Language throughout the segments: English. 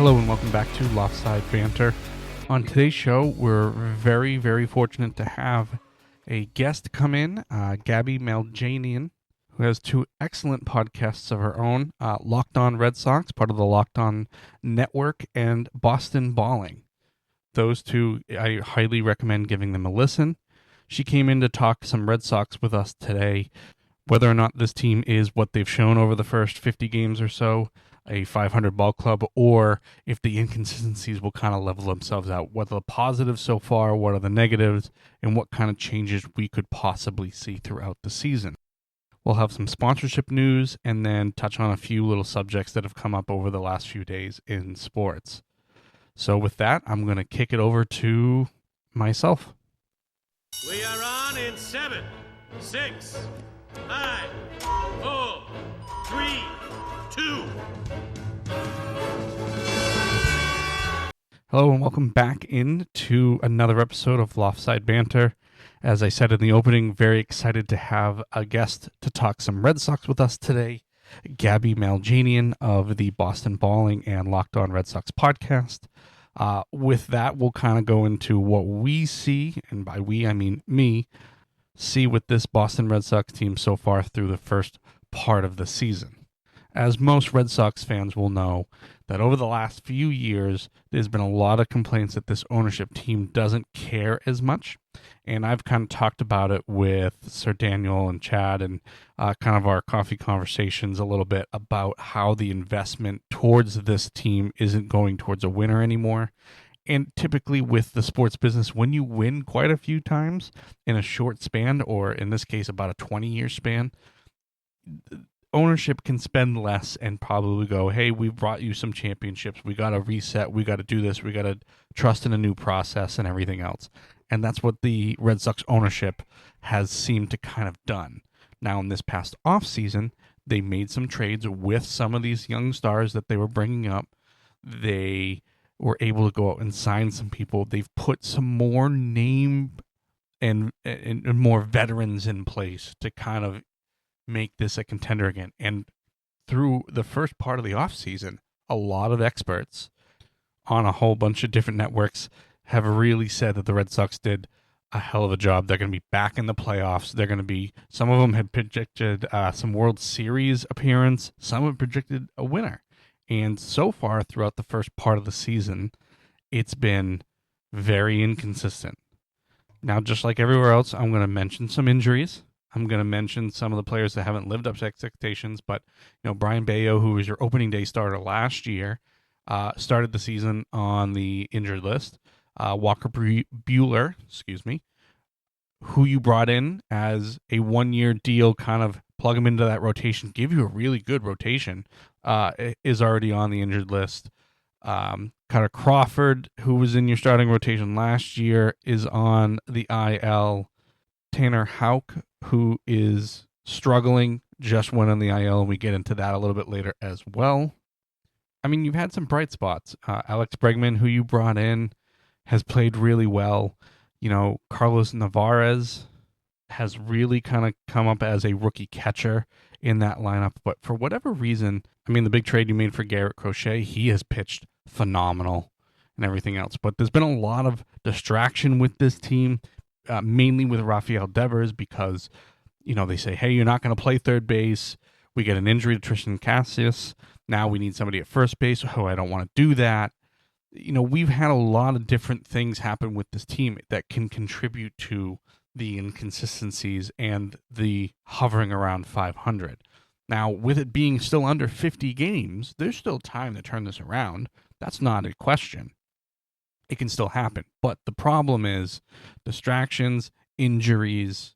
Hello and welcome back to Loftside Banter. On today's show, we're very, very fortunate to have a guest come in, Gabby Maljanian, who has two excellent podcasts of her own, Locked On Red Sox, part of the Locked On Network, and Boston Balling. Those two, I highly recommend giving them a listen. She came in to talk some Red Sox with us today, whether or not this team is what they've shown over the first 50 games or so, a 500 ball club, or if the inconsistencies will kind of level themselves out. What are the positives so far, what are the negatives, and what kind of changes we could possibly see throughout the season. We'll have some sponsorship news and then touch on a few little subjects that have come up over the last few days in sports. So with that, I'm going to kick it over to myself. We are on in 7, 6, 5, 4, 3, 2. Hello and welcome back into another episode of Loftside Banter. As I said in the opening, very excited to have a guest to talk some Red Sox with us today, Gabby Maljanian of the Boston Balling and Locked On Red Sox podcast. With that, we'll kind of go into what we see, and by we, I mean me, see with this Boston Red Sox team so far through the first part of the season. As most Red Sox fans will know, that over the last few years, there's been a lot of complaints that this ownership team doesn't care as much. And I've kind of talked about it with Sir Daniel and Chad and kind of our coffee conversations a little bit about how the investment towards this team isn't going towards a winner anymore. And typically with the sports business, when you win quite a few times in a short span, or in this case, about a 20-year span, ownership can spend less and probably go, hey, we've brought you some championships. We got to reset. We got to do this. We got to trust in a new process and everything else. And that's what the Red Sox ownership has seemed to kind of done. Now, in this past offseason, they made some trades with some of these young stars that they were bringing up. They were able to go out and sign some people. They've put some more name and more veterans in place to kind of make this a contender again. And through the first part of the offseason, a lot of experts on a whole bunch of different networks have really said that the Red Sox did a hell of a job. They're going to be back in the playoffs. They're going to be, some of them had projected some World Series appearance. Some have projected a winner. And so far throughout the first part of the season, it's been very inconsistent. Now, just like everywhere else, I'm going to mention some injuries. I'm going to mention some of the players that haven't lived up to expectations, but Brian Bayo, who was your opening day starter last year, started the season on the injured list. Walker Buehler, who you brought in as a one-year deal, kind of plug him into that rotation, give you a really good rotation, is already on the injured list. Carter Crawford, who was in your starting rotation last year, is on the IL. Tanner Houck, who is struggling, just went on the IL, and we get into that a little bit later as well. I mean, you've had some bright spots. Alex Bregman, who you brought in, has played really well. Carlos Navarez has really kind of come up as a rookie catcher in that lineup. But for whatever reason, I mean, the big trade you made for Garrett Crochet, he has pitched phenomenal and everything else. But there's been a lot of distraction with this team. Mainly with Rafael Devers because, they say, hey, you're not going to play third base. We get an injury to Tristan Cassius. Now we need somebody at first base. Oh, I don't want to do that. We've had a lot of different things happen with this team that can contribute to the inconsistencies and the hovering around 500. Now, with it being still under 50 games, there's still time to turn this around. That's not a question. It can still happen. But the problem is distractions, injuries,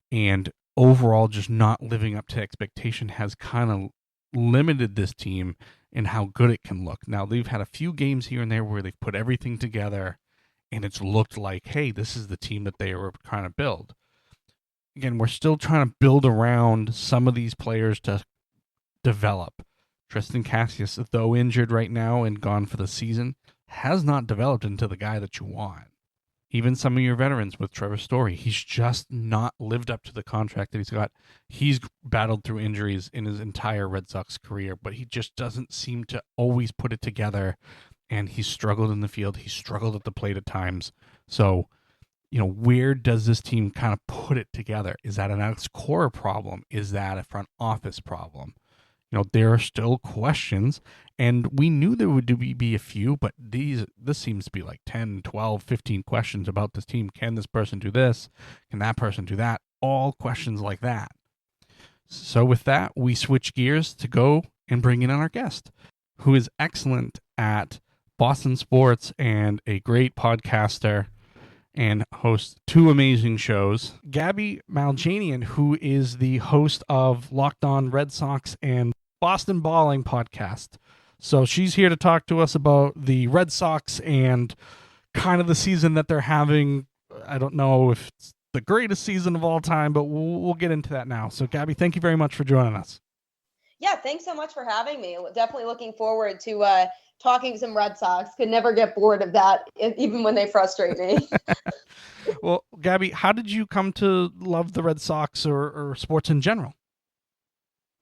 and overall just not living up to expectation has kind of limited this team in how good it can look. Now, they've had a few games here and there where they've put everything together, and it's looked like, hey, this is the team that they were trying to build. Again, we're still trying to build around some of these players to develop. Tristan Cassius, though injured right now and gone for the season, has not developed into the guy that you want. Even some of your veterans with Trevor Story, he's just not lived up to the contract that he's got. He's battled through injuries in his entire Red Sox career, but he just doesn't seem to always put it together and he struggled in the field. He struggled at the plate at times. So, where does this team kind of put it together? Is that an Alex Cora problem? Is that a front office problem? There are still questions, and we knew there would be a few, but this seems to be like 10, 12, 15 questions about this team. Can this person do this? Can that person do that? All questions like that. So with that, we switch gears to go and bring in our guest, who is excellent at Boston sports and a great podcaster and hosts 2 amazing shows. Gabby Maljanian, who is the host of Locked On Red Sox and Boston Balling podcast. So she's here to talk to us about the Red Sox and kind of the season that they're having. I don't know if it's the greatest season of all time, but we'll get into that now. So Gabby, thank you very much for joining us. Yeah, thanks so much for having me. Definitely looking forward to talking some Red Sox. Could never get bored of that, even when they frustrate me. Well, Gabby, how did you come to love the Red Sox or sports in general?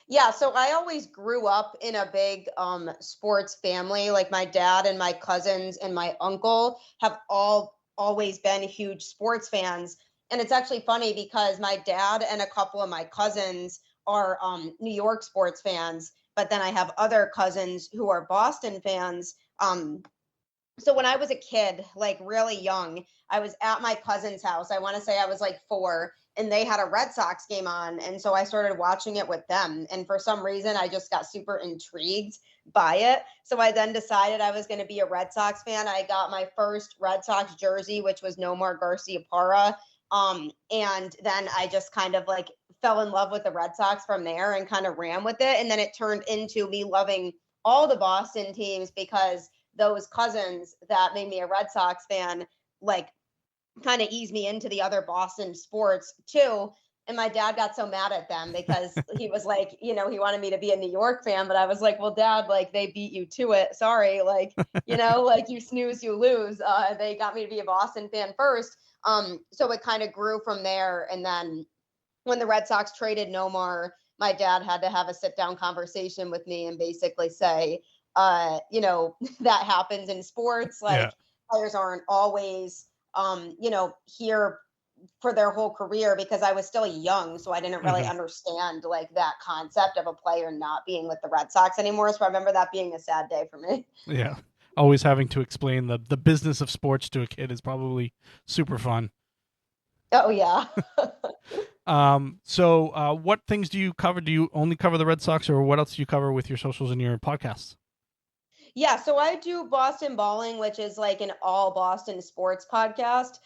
Yeah, so I always grew up in a big sports family. Like my dad and my cousins and my uncle have always been huge sports fans. And it's actually funny because my dad and a couple of my cousins are New York sports fans, but then I have other cousins who are Boston fans. So when I was a kid, like really young, I was at my cousin's house. I want to say I was like 4, and they had a Red Sox game on. And so I started watching it with them. And for some reason, I just got super intrigued by it. So I then decided I was going to be a Red Sox fan. I got my first Red Sox jersey, which was Nomar Garciaparra. And then I just kind of like fell in love with the Red Sox from there and kind of ran with it. And then it turned into me loving all the Boston teams because those cousins that made me a Red Sox fan, like kind of eased me into the other Boston sports too. And my dad got so mad at them because he was like, he wanted me to be a New York fan, but I was like, well, Dad, like they beat you to it. Sorry. Like, like you snooze, you lose. They got me to be a Boston fan first. So it kind of grew from there. And then when the Red Sox traded Nomar, my dad had to have a sit down conversation with me and basically say, that happens in sports. Like players aren't always, here for their whole career, because I was still young. So I didn't really understand like that concept of a player not being with the Red Sox anymore. So I remember that being a sad day for me. Yeah. Always having to explain the business of sports to a kid is probably super fun. Oh, yeah. So what things do you cover? Do you only cover the Red Sox, or what else do you cover with your socials and your podcasts? Yeah, so I do Boston Balling, which is like an all Boston sports podcast.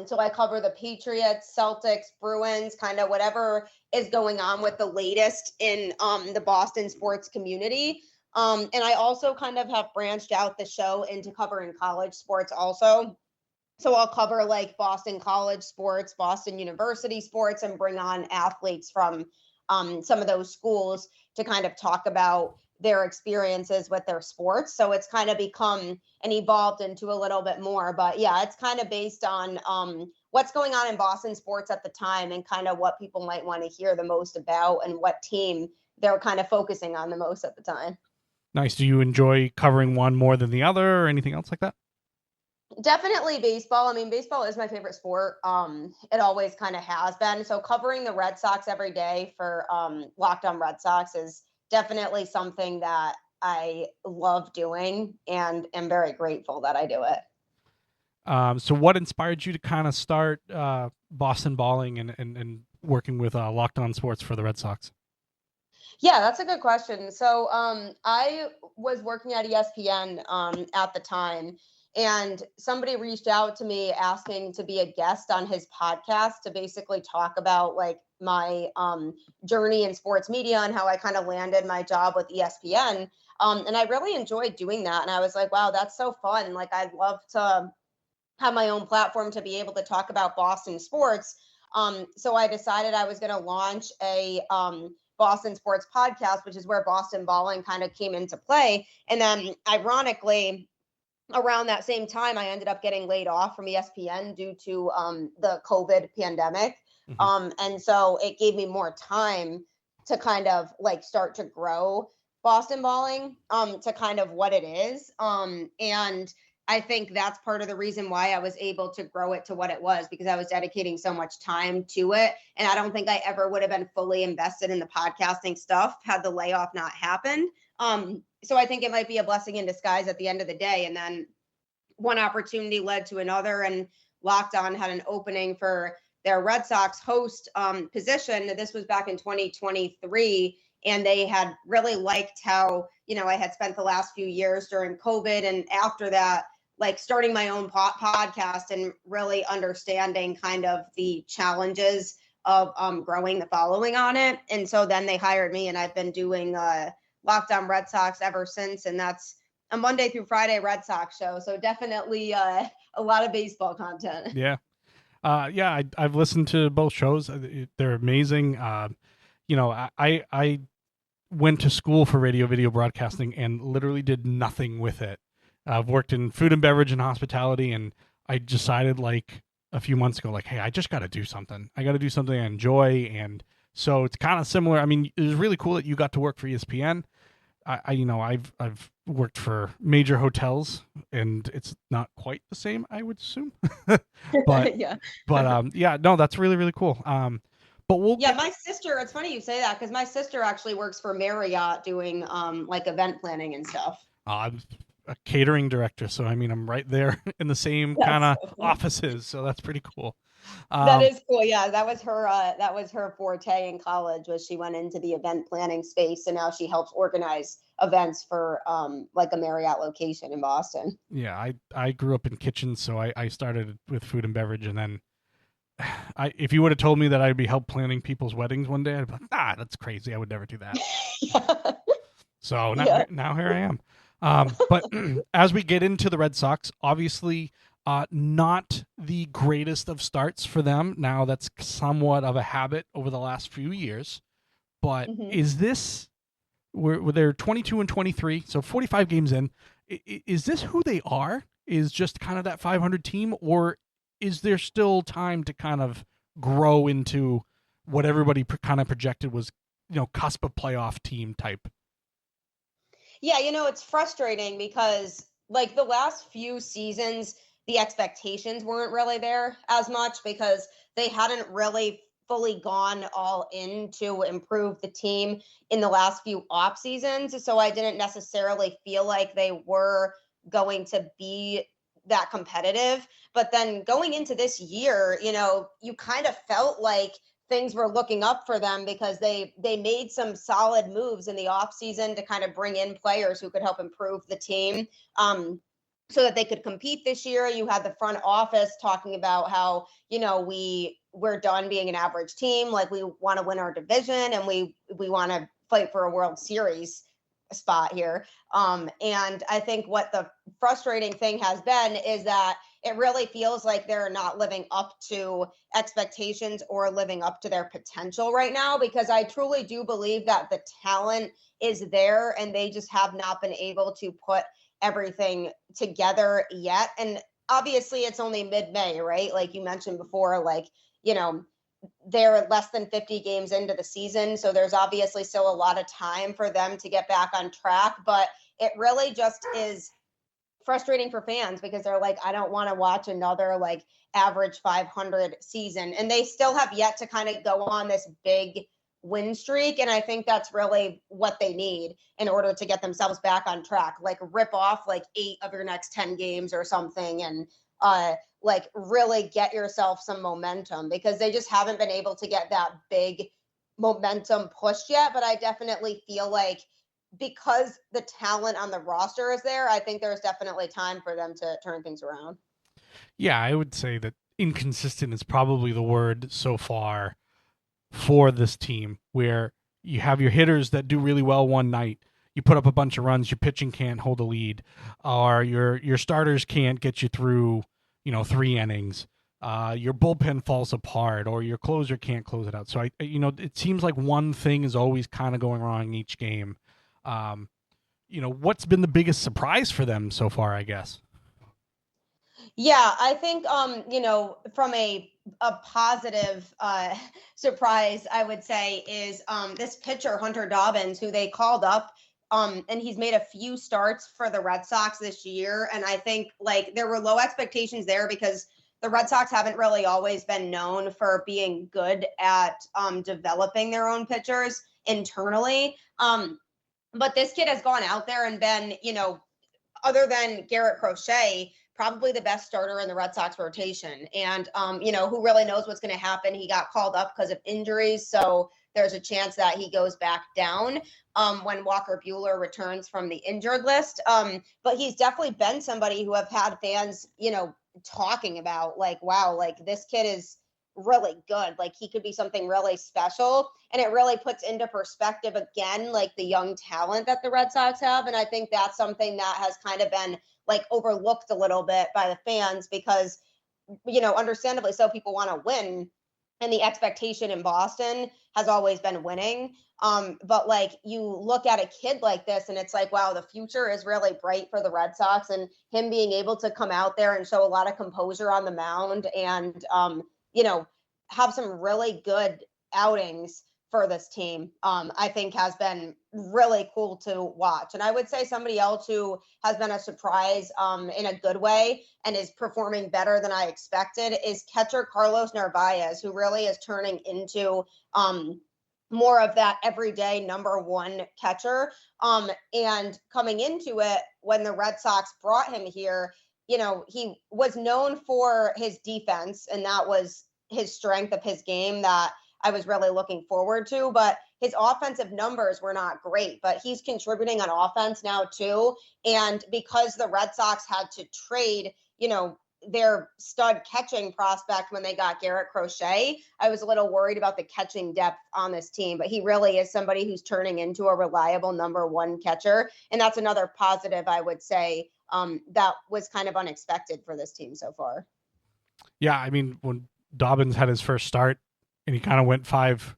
So I cover the Patriots, Celtics, Bruins, kind of whatever is going on with the latest in the Boston sports community. And I also kind of have branched out the show into covering college sports also. So I'll cover like Boston college sports, Boston University sports, and bring on athletes from some of those schools to kind of talk about their experiences with their sports. So it's kind of become and evolved into a little bit more. But yeah, it's kind of based on what's going on in Boston sports at the time and kind of what people might want to hear the most about and what team they're kind of focusing on the most at the time. Nice. Do you enjoy covering one more than the other or anything else like that? Definitely baseball. I mean, baseball is my favorite sport. It always kind of has been. So covering the Red Sox every day for Locked On Red Sox is definitely something that I love doing and am very grateful that I do it. So what inspired you to kind of start Boston Balling and working with Locked On Sports for the Red Sox? Yeah, that's a good question. So I was working at ESPN at the time, and somebody reached out to me asking to be a guest on his podcast to basically talk about like my journey in sports media and how I kind of landed my job with ESPN. And I really enjoyed doing that. And I was like, wow, that's so fun. Like, I'd love to have my own platform to be able to talk about Boston sports. So I decided I was going to launch a Boston sports podcast, which is where Boston Balling kind of came into play. And then ironically, around that same time, I ended up getting laid off from ESPN due to the COVID pandemic. And so it gave me more time to kind of like start to grow Boston balling to kind of what it is. And I think that's part of the reason why I was able to grow it to what it was, because I was dedicating so much time to it. And I don't think I ever would have been fully invested in the podcasting stuff had the layoff not happened. So I think it might be a blessing in disguise at the end of the day. And then one opportunity led to another, and Locked On had an opening for their Red Sox host position. This was back in 2023. And they had really liked how, I had spent the last few years during COVID. And after that, like starting my own podcast and really understanding kind of the challenges of growing the following on it. And so then they hired me, and I've been doing Locked On Red Sox ever since. And that's a Monday through Friday Red Sox show. So definitely a lot of baseball content. Yeah. I've listened to both shows. They're amazing. I went to school for video broadcasting and literally did nothing with it. I've worked in food and beverage and hospitality, and I decided like a few months ago, like, hey, I just got to do something. I got to do something I enjoy. And so it's kind of similar. I mean, it was really cool that you got to work for ESPN. I've worked for major hotels, and it's not quite the same, I would assume. but no, that's really, really cool. But my sister, it's funny you say that, because my sister actually works for Marriott doing like event planning and stuff. I'm a catering director, so I mean, I'm right there in the same kind of offices, so that's pretty cool. That is cool. Yeah, that was her forte in college, was she went into the event planning space, and now she helps organize events for like a Marriott location in Boston. Yeah, I grew up in kitchens, so I started with food and beverage, and then if you would have told me that I'd be help planning people's weddings one day, I'd be like, that's crazy. I would never do that. Yeah. So now here I am. But as we get into the Red Sox, obviously not the greatest of starts for them. Now that's somewhat of a habit over the last few years. But is this, where they're 22 and 23, so 45 games in, is this who they are? Is just kind of that 500 team, or is there still time to kind of grow into what everybody kind of projected was, cusp of playoff team type? Yeah, it's frustrating because like the last few seasons, the expectations weren't really there as much, because they hadn't really fully gone all in to improve the team in the last few off seasons. So I didn't necessarily feel like they were going to be that competitive. But then going into this year, you kind of felt like things were looking up for them, because they made some solid moves in the offseason to kind of bring in players who could help improve the team so that they could compete this year. You had the front office talking about how, we're done being an average team. Like, we want to win our division, and we want to fight for a World Series spot here. And I think what the frustrating thing has been is that it really feels like they're not living up to expectations or living up to their potential right now, because I truly do believe that the talent is there, and they just have not been able to put everything together yet. And obviously it's only mid-May, right? Like you mentioned before, like, they're less than 50 games into the season. So there's obviously still a lot of time for them to get back on track, but it really just is frustrating for fans, because they're like, I don't want to watch another like average 500 season. And they still have yet to kind of go on this big win streak. And I think that's really what they need in order to get themselves back on track. Like, rip off like 8 of your next 10 games or something, and like really get yourself some momentum, because they just haven't been able to get that big momentum pushed yet. But I definitely feel like, because the talent on the roster is there, I think there's definitely time for them to turn things around. Yeah, I would say that inconsistent is probably the word so far for this team, where you have your hitters that do really well one night, you put up a bunch of runs, your pitching can't hold a lead, or your starters can't get you through, 3 innings. Your bullpen falls apart, or your closer can't close it out. So it seems like one thing is always kind of going wrong in each game. What's been the biggest surprise for them so far, I guess? Yeah, I think, from a positive surprise, I would say, is this pitcher, Hunter Dobbins, who they called up And he's made a few starts for the Red Sox this year. And I think like there were low expectations there because the Red Sox haven't really always been known for being good at developing their own pitchers internally. But this kid has gone out there and been, other than Garrett Crochet, probably the best starter in the Red Sox rotation. And, who really knows what's going to happen? He got called up because of injuries. So there's a chance that he goes back down when Walker Buehler returns from the injured list. But he's definitely been somebody who have had fans, talking about like, wow, like this kid is really good. Like he could be something really special. And it really puts into perspective again, like the young talent that the Red Sox have. And I think that's something that has kind of been like overlooked a little bit by the fans because, understandably so, people want to win. And the expectation in Boston has always been winning. But like you look at a kid like this and it's like, wow, the future is really bright for the Red Sox, and him being able to come out there and show a lot of composure on the mound and, have some really good outings for this team, I think has been really cool to watch. And I would say somebody else who has been a surprise in a good way and is performing better than I expected is catcher Carlos Narvaez, who really is turning into more of that everyday number one catcher. And coming into it, when the Red Sox brought him here, he was known for his defense, and that was his strength of his game that I was really looking forward to, but his offensive numbers were not great, but he's contributing on offense now too. And because the Red Sox had to trade, their stud catching prospect when they got Garrett Crochet, I was a little worried about the catching depth on this team, but he really is somebody who's turning into a reliable number one catcher. And that's another positive, I would say, that was kind of unexpected for this team so far. Yeah, I mean, when Dobbins had his first start and he kind of went 5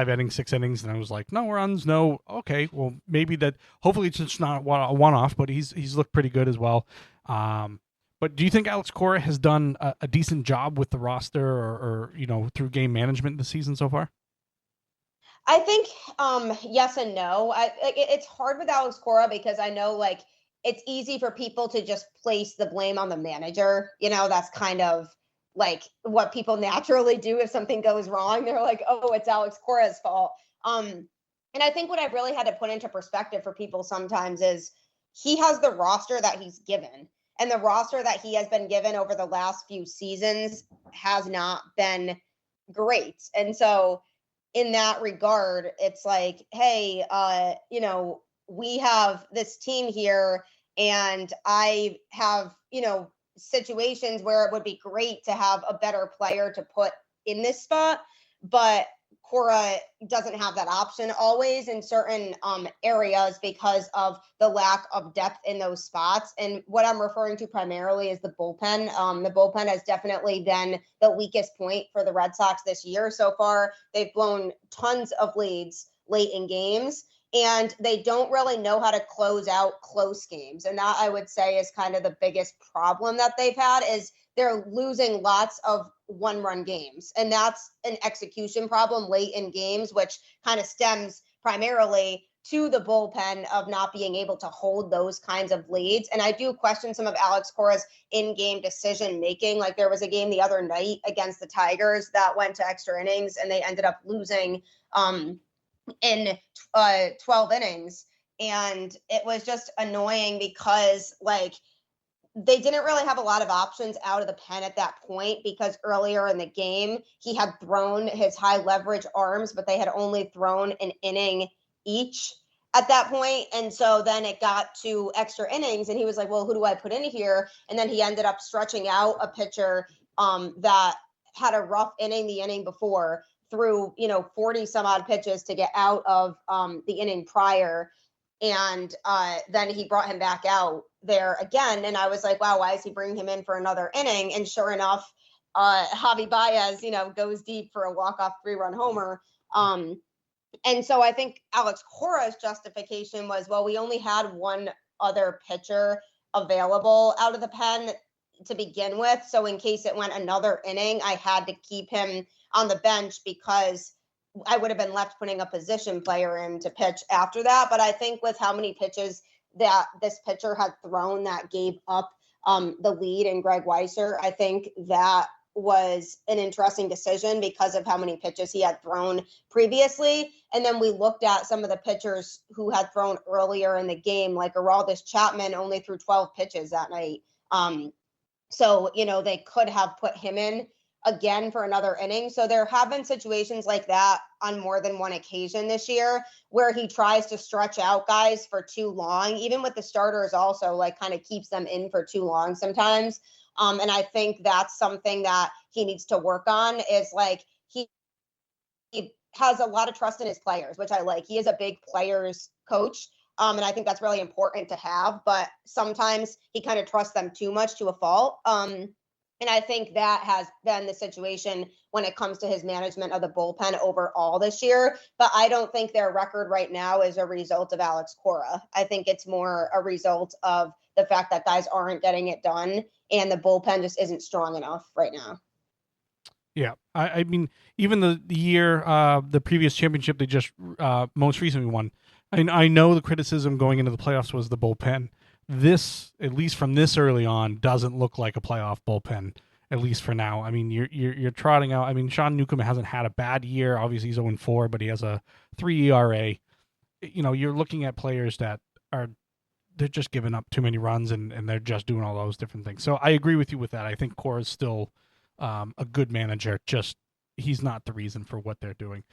innings, 6 innings, and I was like, no runs, no. Okay, well, maybe that. Hopefully, it's just not a one-off, but he's looked pretty good as well. But do you think Alex Cora has done a decent job with the roster, or through game management this season so far? I think yes and no. It's hard with Alex Cora because I know like it's easy for people to just place the blame on the manager. That's kind of like what people naturally do if something goes wrong. They're like, oh, it's Alex Cora's fault. And I think what I've really had to put into perspective for people sometimes is he has the roster that he's given. And the roster that he has been given over the last few seasons has not been great. And so in that regard, it's like, hey, we have this team here and I have, situations where it would be great to have a better player to put in this spot, but Cora doesn't have that option always in certain areas because of the lack of depth in those spots. And what I'm referring to primarily is the bullpen. The bullpen has definitely been the weakest point for the Red Sox this year so far. They've blown tons of leads late in games, and they don't really know how to close out close games. And that, I would say, is kind of the biggest problem that they've had is they're losing lots of one-run games. And that's an execution problem late in games, which kind of stems primarily to the bullpen of not being able to hold those kinds of leads. And I do question some of Alex Cora's in-game decision-making. Like there was a game the other night against the Tigers that went to extra innings and they ended up losing in 12 innings. And it was just annoying because like they didn't really have a lot of options out of the pen at that point because earlier in the game, he had thrown his high leverage arms, but they had only thrown an inning each at that point. And so then it got to extra innings and he was like, well, who do I put in here? And then he ended up stretching out a pitcher that had a rough inning the inning before, through 40 some odd pitches to get out of the inning prior. And then he brought him back out there again. And I was like, wow, why is he bringing him in for another inning? And sure enough, Javi Baez, goes deep for a walk-off 3-run homer. And so I think Alex Cora's justification was, well, we only had one other pitcher available out of the pen to begin with. So in case it went another inning, I had to keep him on the bench because I would have been left putting a position player in to pitch after that. But I think with how many pitches that this pitcher had thrown that gave up the lead in Greg Weisser, I think that was an interesting decision because of how many pitches he had thrown previously. And then we looked at some of the pitchers who had thrown earlier in the game, like Aroldis Chapman only threw 12 pitches that night. So, they could have put him in again for another inning. So there have been situations like that on more than one occasion this year where he tries to stretch out guys for too long, even with the starters also, like kind of keeps them in for too long sometimes. And I think that's something that he needs to work on is like he has a lot of trust in his players, which I like. He is a big players coach. And I think that's really important to have, but sometimes he kind of trusts them too much to a fault. And I think that has been the situation when it comes to his management of the bullpen overall this year. But I don't think their record right now is a result of Alex Cora. I think it's more a result of the fact that guys aren't getting it done and the bullpen just isn't strong enough right now. Yeah, I mean, even the year, the previous championship they just most recently won. I know the criticism going into the playoffs was the bullpen. This, at least from this early on, doesn't look like a playoff bullpen, at least for now. I mean, you're trotting out. I mean, Sean Newcomb hasn't had a bad year. Obviously, he's 0-4, but he has a 3 ERA. You're looking at players that they're just giving up too many runs and they're just doing all those different things. So I agree with you with that. I think Cora's still a good manager. Just he's not the reason for what they're doing.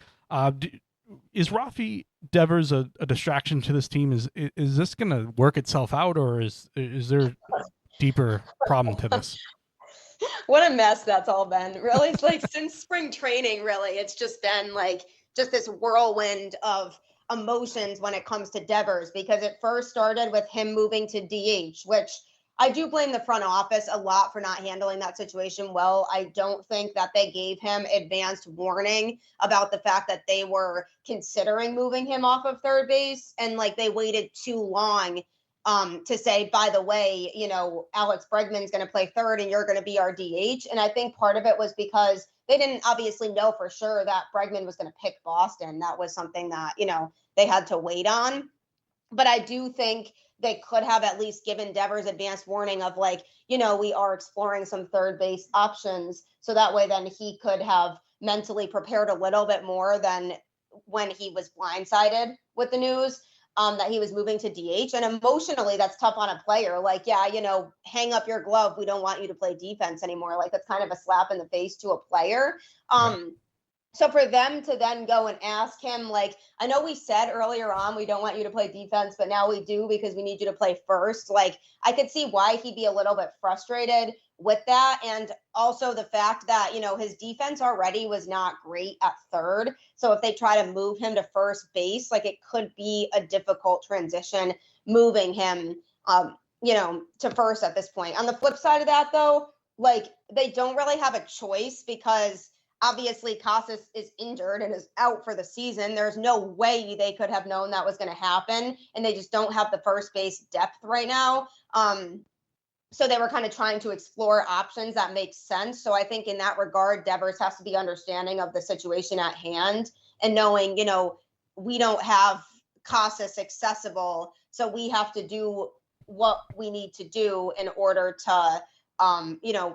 Is Rafi Devers a distraction to this team? Is this going to work itself out, or is there a deeper problem to this? What a mess that's all been. Really, it's like since spring training, really, it's just been like just this whirlwind of emotions when it comes to Devers, because it first started with him moving to DH, which I do blame the front office a lot for not handling that situation well. I don't think that they gave him advanced warning about the fact that they were considering moving him off of third base. And like they waited too long to say, by the way, Alex Bregman's going to play third and you're going to be our DH. And I think part of it was because they didn't obviously know for sure that Bregman was going to pick Boston. That was something that, they had to wait on. But I do think they could have at least given Devers advanced warning of like, we are exploring some third base options. So that way then he could have mentally prepared a little bit more than when he was blindsided with the news that he was moving to DH. And emotionally, that's tough on a player. Like, yeah, hang up your glove. We don't want you to play defense anymore. Like that's kind of a slap in the face to a player. So for them to then go and ask him, like, I know we said earlier on, we don't want you to play defense, but now we do because we need you to play first. Like, I could see why he'd be a little bit frustrated with that. And also the fact that, his defense already was not great at third. So if they try to move him to first base, like it could be a difficult transition moving him, to first at this point. On the flip side of that, though, like they don't really have a choice because obviously Casas is injured and is out for the season. There's no way they could have known that was going to happen. And they just don't have the first base depth right now. So they were kind of trying to explore options that make sense. So I think in that regard, Devers has to be understanding of the situation at hand and knowing, we don't have Casas accessible. So we have to do what we need to do in order to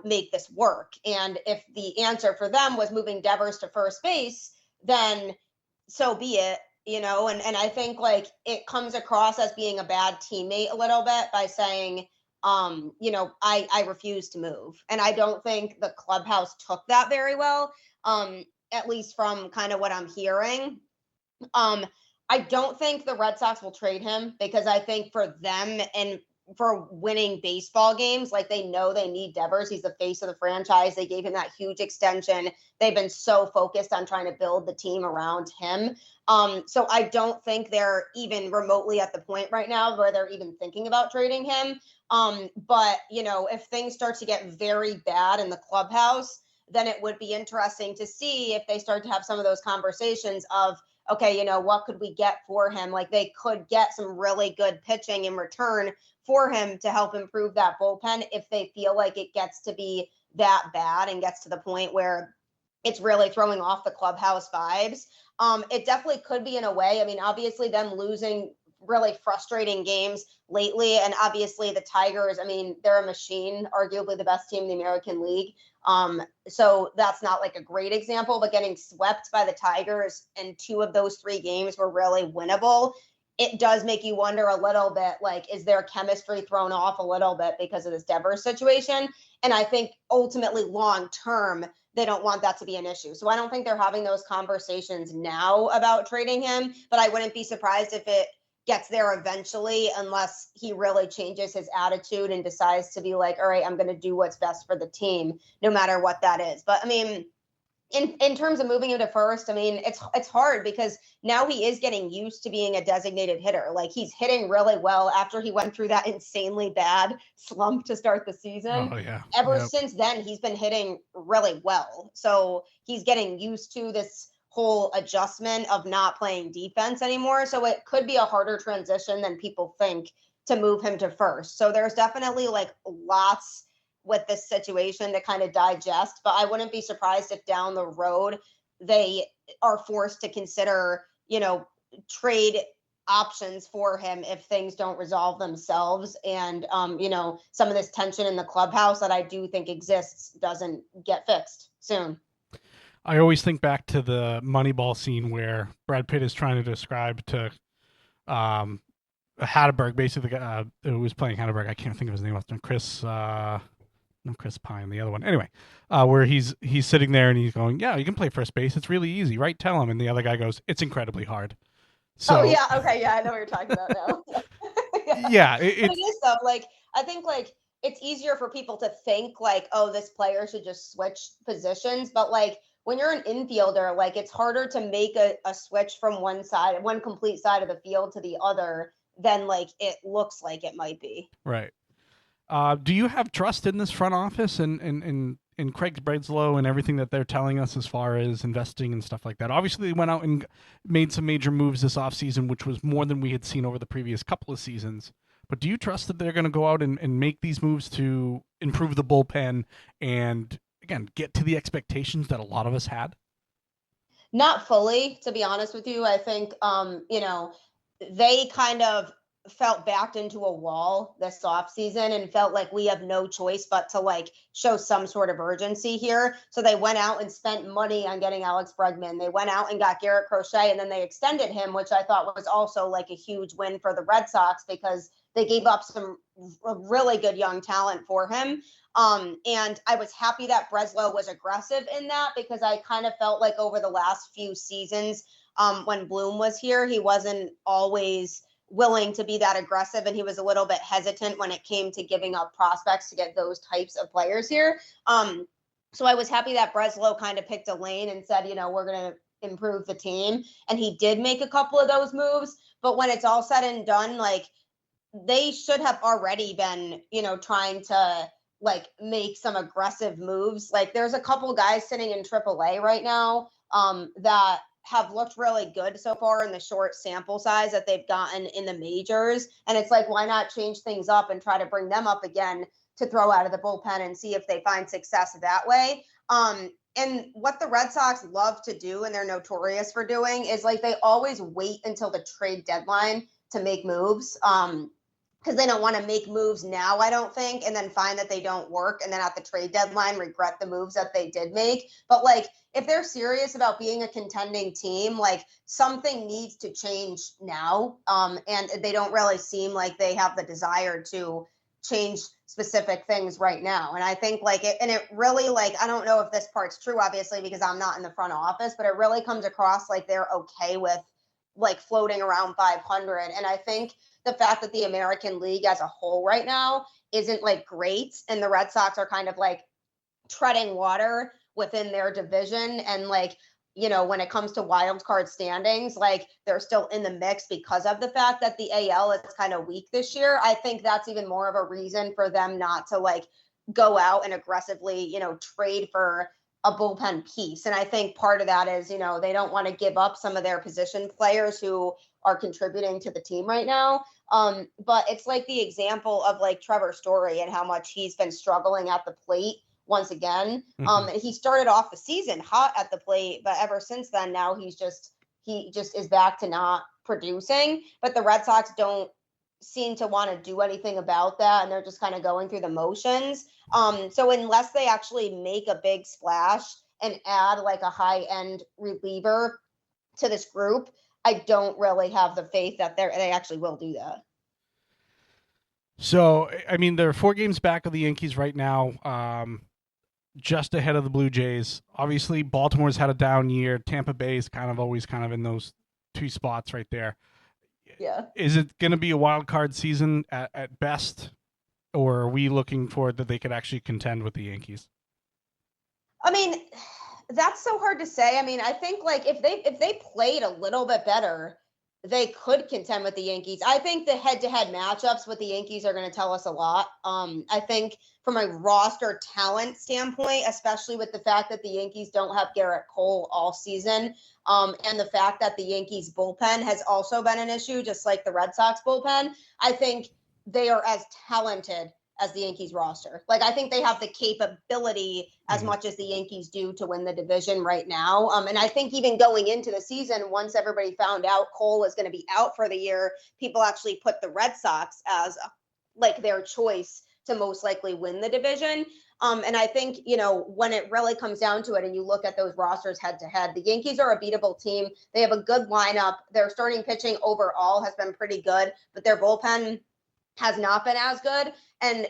make this work. And if the answer for them was moving Devers to first base, then so be it, and I think like it comes across as being a bad teammate a little bit by saying, I refuse to move. And I don't think the clubhouse took that very well, at least from kind of what I'm hearing. I don't think the Red Sox will trade him because I think for them and for winning baseball games, like they know they need Devers. He's the face of the franchise. They gave him that huge extension. They've been so focused on trying to build the team around him. So I don't think they're even remotely at the point right now where they're even thinking about trading him. But if things start to get very bad in the clubhouse, then it would be interesting to see if they start to have some of those conversations of, okay, what could we get for him? Like they could get some really good pitching in return for him to help improve that bullpen if they feel like it gets to be that bad and gets to the point where it's really throwing off the clubhouse vibes. It definitely could be in a way. I mean, obviously them losing really frustrating games lately, and obviously the Tigers, I mean, they're a machine, arguably the best team in the American League. So that's not like a great example, but getting swept by the Tigers and 2 of those 3 games were really winnable. It does make you wonder a little bit, like, is their chemistry thrown off a little bit because of this Devers situation? And I think ultimately long term, they don't want that to be an issue. So I don't think they're having those conversations now about trading him, but I wouldn't be surprised if it gets there eventually, unless he really changes his attitude and decides to be like, all right, I'm going to do what's best for the team, no matter what that is. But I mean, in terms of moving him to first, I mean, it's hard because now he is getting used to being a designated hitter. Like, he's hitting really well after he went through that insanely bad slump to start the season. Oh, yeah. Ever since then, he's been hitting really well. So he's getting used to this whole adjustment of not playing defense anymore. So it could be a harder transition than people think to move him to first. So there's definitely like lots with this situation to kind of digest, but I wouldn't be surprised if down the road they are forced to consider, trade options for him if things don't resolve themselves. And, some of this tension in the clubhouse that I do think exists doesn't get fixed soon. I always think back to the Moneyball scene where Brad Pitt is trying to describe to Hatterberg, basically the guy who was playing Hatterberg. I can't think of his name. Chris Pine, the other one. Anyway, where he's sitting there and he's going, yeah, you can play first base. It's really easy, right? Tell him. And the other guy goes, it's incredibly hard. So, oh, yeah. Okay. Yeah. I know what you're talking about now. Yeah. It is though. Like, I think like it's easier for people to think like, oh, this player should just switch positions. But like when you're an infielder, like it's harder to make a switch from one complete side of the field to the other than like it looks like it might be. Right. Do you have trust in this front office and in Craig Breslow and everything that they're telling us as far as investing and stuff like that? Obviously, they went out and made some major moves this offseason, which was more than we had seen over the previous couple of seasons. But do you trust that they're going to go out and make these moves to improve the bullpen and, again, get to the expectations that a lot of us had? Not fully, to be honest with you. I think, they kind of felt backed into a wall this offseason and felt like we have no choice but to like show some sort of urgency here. So they went out and spent money on getting Alex Bregman. They went out and got Garrett Crochet, and then they extended him, which I thought was also like a huge win for the Red Sox because they gave up some really good young talent for him. And I was happy that Breslow was aggressive in that because I kind of felt like over the last few seasons, when Bloom was here, he wasn't always willing to be that aggressive, and he was a little bit hesitant when it came to giving up prospects to get those types of players here. So I was happy that Breslow kind of picked a lane and said, we're going to improve the team. And he did make a couple of those moves, but when it's all said and done, like they should have already been, trying to like make some aggressive moves. Like there's a couple guys sitting in AAA right now that have looked really good so far in the short sample size that they've gotten in the majors. And it's like, why not change things up and try to bring them up again to throw out of the bullpen and see if they find success that way. And what the Red Sox love to do, and they're notorious for doing, is like they always wait until the trade deadline to make moves. Because they don't want to make moves now, I don't think, and then find that they don't work, and then at the trade deadline regret the moves that they did make. But like, if they're serious about being a contending team, like something needs to change now, and they don't really seem like they have the desire to change specific things right now. And I think like it, and it really like, I don't know if this part's true, obviously, because I'm not in the front office, but it really comes across like they're okay with like floating around 500. And I think the fact that the American League as a whole right now isn't like great, and the Red Sox are kind of like treading water within their division, and like, when it comes to wild card standings, like they're still in the mix because of the fact that the AL is kind of weak this year. I think that's even more of a reason for them not to like go out and aggressively, trade for a bullpen piece. And I think part of that is, they don't want to give up some of their position players who are contributing to the team right now. But it's like the example of like Trevor Story and how much he's been struggling at the plate once again. Mm-hmm. He started off the season hot at the plate, but ever since then, now he just is back to not producing. But the Red Sox don't seem to want to do anything about that, and they're just kind of going through the motions. So unless they actually make a big splash and add like a high-end reliever to this group, I don't really have the faith that they actually will do that. So, I mean, they're 4 games back of the Yankees right now, just ahead of the Blue Jays. Obviously, Baltimore's had a down year. Tampa Bay's always in those 2 spots right there. Yeah. Is it going to be a wild card season at best, or are we looking forward that they could actually contend with the Yankees? I mean, that's so hard to say. I mean, I think like if they played a little bit better, they could contend with the Yankees. I think the head-to-head matchups with the Yankees are going to tell us a lot. I think from a roster talent standpoint, especially with the fact that the Yankees don't have Garrett Cole all season, and the fact that the Yankees bullpen has also been an issue, just like the Red Sox bullpen, I think they are as talented as the Yankees roster. Like, I think they have the capability as much as the Yankees do to win the division right now. And I think even going into the season, once everybody found out Cole was going to be out for the year, people actually put the Red Sox as like their choice to most likely win the division. And I think, when it really comes down to it and you look at those rosters head to head, the Yankees are a beatable team. They have a good lineup. Their starting pitching overall has been pretty good, but their bullpen has not been as good. And,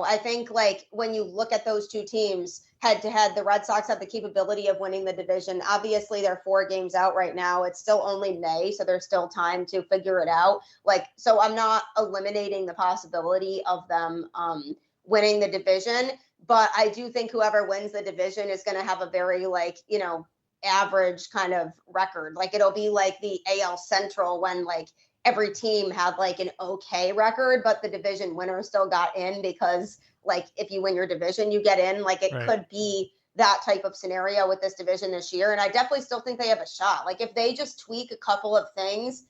I think like when you look at those 2 teams head to head, the Red Sox have the capability of winning the division. Obviously, they're 4 games out right now. It's still only May, so there's still time to figure it out. So I'm not eliminating the possibility of them winning the division, but I do think whoever wins the division is going to have a very average kind of record. Like it'll be like the AL Central when every team had an okay record, but the division winner still got in because if you win your division, you get in. It Right. could be that type of scenario with this division this year. And I definitely still think they have a shot. If they just tweak a couple of things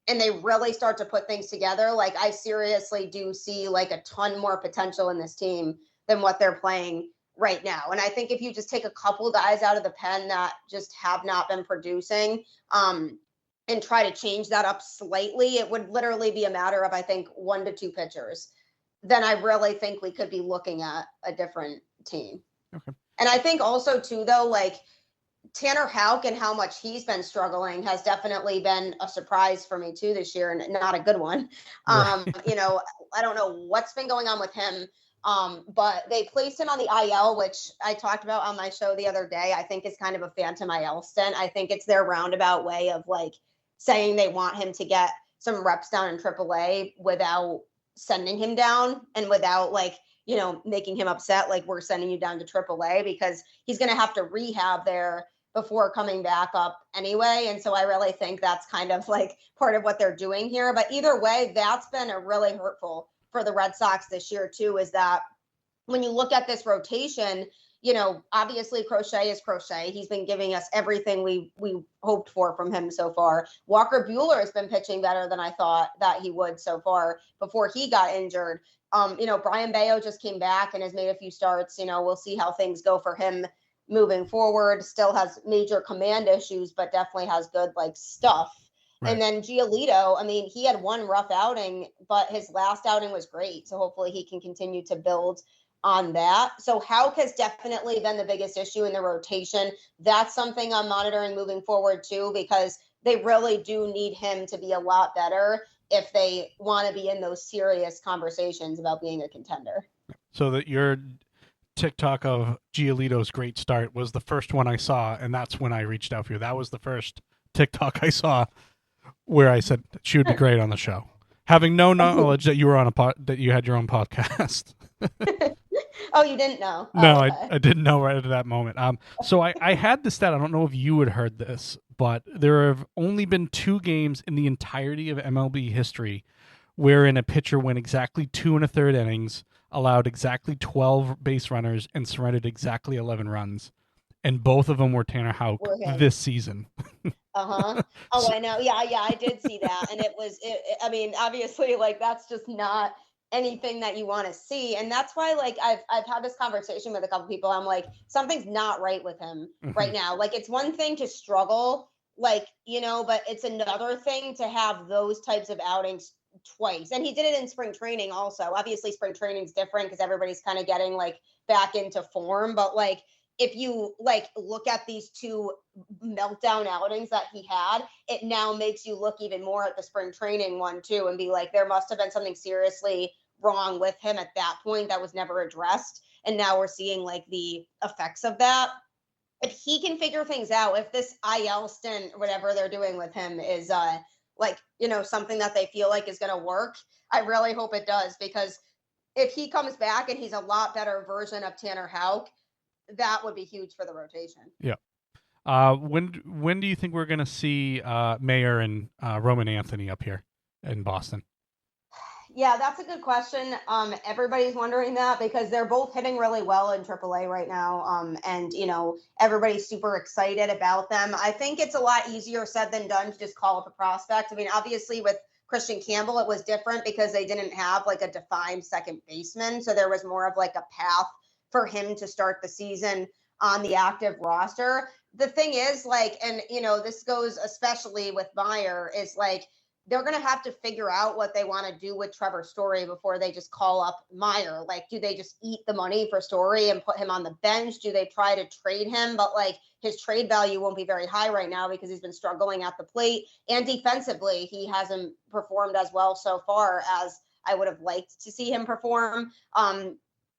and they really start to put things together, I seriously do see a ton more potential in this team than what they're playing right now. And I think if you just take a couple guys out of the pen that just have not been producing, and try to change that up slightly, it would literally be a matter of, I think, 1 to 2 pitchers. Then I really think we could be looking at a different team. Okay. And I think also, too, though, Tanner Houck and how much he's been struggling has definitely been a surprise for me, too, this year, and not a good one. Right. I don't know what's been going on with him, but they placed him on the IL, which I talked about on my show the other day. I think is kind of a phantom IL stint. I think it's their roundabout way of, saying they want him to get some reps down in AAA without sending him down and without making him upset. We're sending you down to AAA because he's going to have to rehab there before coming back up anyway. And so I really think that's kind of part of what they're doing here. But either way, that's been a really hurtful for the Red Sox this year too, is that when you look at this rotation, obviously Crochet is Crochet. He's been giving us everything we hoped for from him so far. Walker Buehler has been pitching better than I thought that he would so far before he got injured. Brian Bayo just came back and has made a few starts. We'll see how things go for him moving forward. Still has major command issues, but definitely has good stuff. Right. And then Giolito, I mean, he had 1 rough outing, but his last outing was great. So hopefully he can continue to build on that. So Houck has definitely been the biggest issue in the rotation. That's something I'm monitoring moving forward too, because they really do need him to be a lot better if they want to be in those serious conversations about being a contender. So that your TikTok of Giolito's great start was the first one I saw, and that's when I reached out for you. That was the first TikTok I saw where I said she would be great on the show, having no knowledge that you were on that you had your own podcast. Oh, you didn't know? No, okay. I didn't know right at that moment. So I had the stat. I don't know if you had heard this, but there have only been 2 games in the entirety of MLB history wherein a pitcher went exactly 2 1/3 innings, allowed exactly 12 base runners, and surrendered exactly 11 runs. And both of them were Tanner Houck this season. Uh-huh. Oh, I know. Yeah, I did see that. And I mean, obviously, that's just not anything that you want to see. And that's why, like, I've had this conversation with a couple people. I'm like, something's not right with him right now. Like, it's one thing to struggle, like, but it's another thing to have those types of outings twice. And he did it in spring training also. Obviously, spring training's different because everybody's kind of getting like back into form. But like, if you like look at these two meltdown outings that he had, it now makes you look even more at the spring training one too and be like, there must have been something seriously wrong with him at that point that was never addressed. And now we're seeing like the effects of that. If he can figure things out, if this IL stint, whatever they're doing with him is like, something that they feel like is going to work, I really hope it does, because if he comes back and he's a lot better version of Tanner Houck, that would be huge for the rotation. Yeah. When do you think we're going to see Mayer and Roman Anthony up here in Boston? Yeah, that's a good question. Everybody's wondering that because they're both hitting really well in AAA right now. And everybody's super excited about them. I think it's a lot easier said than done to just call up a prospect. I mean, obviously with Christian Campbell, it was different because they didn't have like a defined second baseman. So there was more of like a path for him to start the season on the active roster. The thing is, like, and this goes especially with Meyer, is like, they're going to have to figure out what they want to do with Trevor Story before they just call up Meyer. Like, do they just eat the money for Story and put him on the bench? Do they try to trade him? But like, his trade value won't be very high right now because he's been struggling at the plate, and defensively, he hasn't performed as well so far as I would have liked to see him perform.